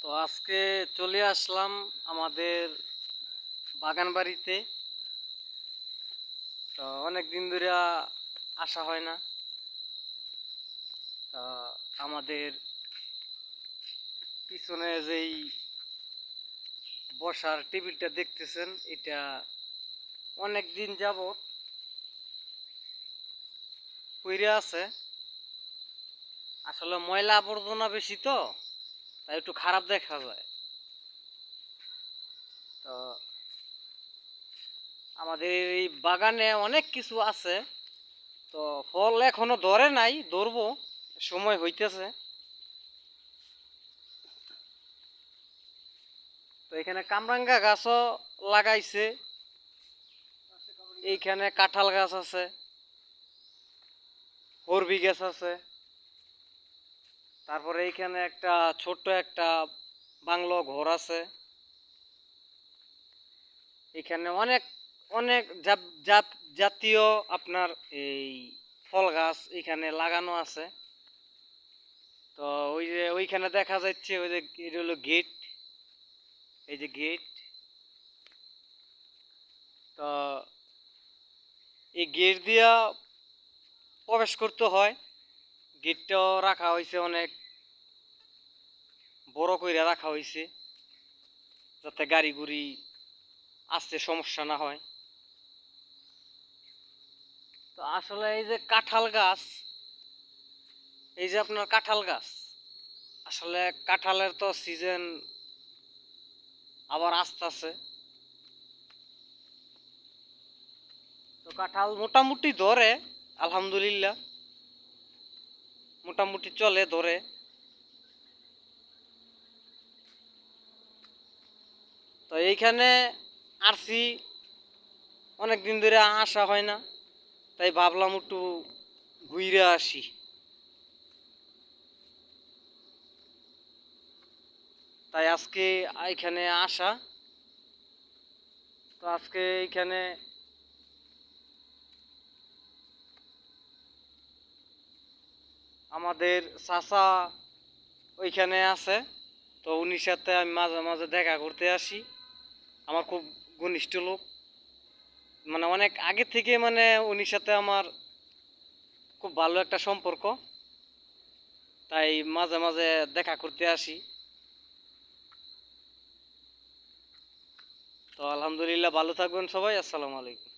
তো আজকে চলে আসলাম আমাদের বাগান বাড়িতে। তো অনেক দিন ধরে আসা হয় না। তা আমাদের পিছনে যেই বসার টেবিলটা দেখতেছেন, এটা অনেক দিন যাবত পইরা আছে। আসলে ময়লা আবর্জনা বেশি, তো তাই একটু খারাপ দেখা যায়। তো আমাদের এই বাগানে অনেক কিছু আছে, তো ফল এখনো ধরে নাই, ধরবো, সময় হইতেছে। তো এখানে কামরাঙ্গা গাছও লাগাইছে, এইখানে কাঁঠাল গাছ আছে, বরবি গাছ আছে, তারপরে এইখানে একটা ছোট্ট একটা বাংলো ঘর আছে। এখানে অনেক অনেক জাতীয় আপনার এই ফল গাছ এখানে লাগানো আছে। তো ওই যে ওইখানে দেখা যাচ্ছে, ওই যে এটা হলো গেট, এই যে গেট। তো এই গেট দিয়া প্রবেশ করতে হয়। গেটটাও রাখা হয়েছে, অনেক বড় কইরা রাখা হয়েছে, যাতে গাড়ি গুড়ি আসতে সমস্যা না হয়। তো আসলে এই যে কাঁঠাল গাছ, এই যে আপনার কাঁঠাল গাছ, আসলে কাঁঠালের তো সিজন আবার আসতেছে। তো কাঁঠাল মোটামুটি ধরে, আলহামদুলিল্লাহ, মোটামুটি চলে, ধরে। তো এইখানে আসছি, অনেক দিন ধরে আসা হয় না, তাই ভাবলাম একটু ঘুরে আসি। তাই আজকে এইখানে আসা। তো আজকে এইখানে আমাদের চাচা ওইখানে আছে, তো উনির সাথে আমি মাঝে মাঝে দেখা করতে আসি। আমার খুব ঘনিষ্ঠ লোক, মানে অনেক আগে থেকে, মানে উনির সাথে আমার খুব ভালো একটা সম্পর্ক, তাই মাঝে মাঝে দেখা করতে আসি। তো আলহামদুলিল্লাহ, ভালো থাকবেন সবাই। আসসালামু আলাইকুম।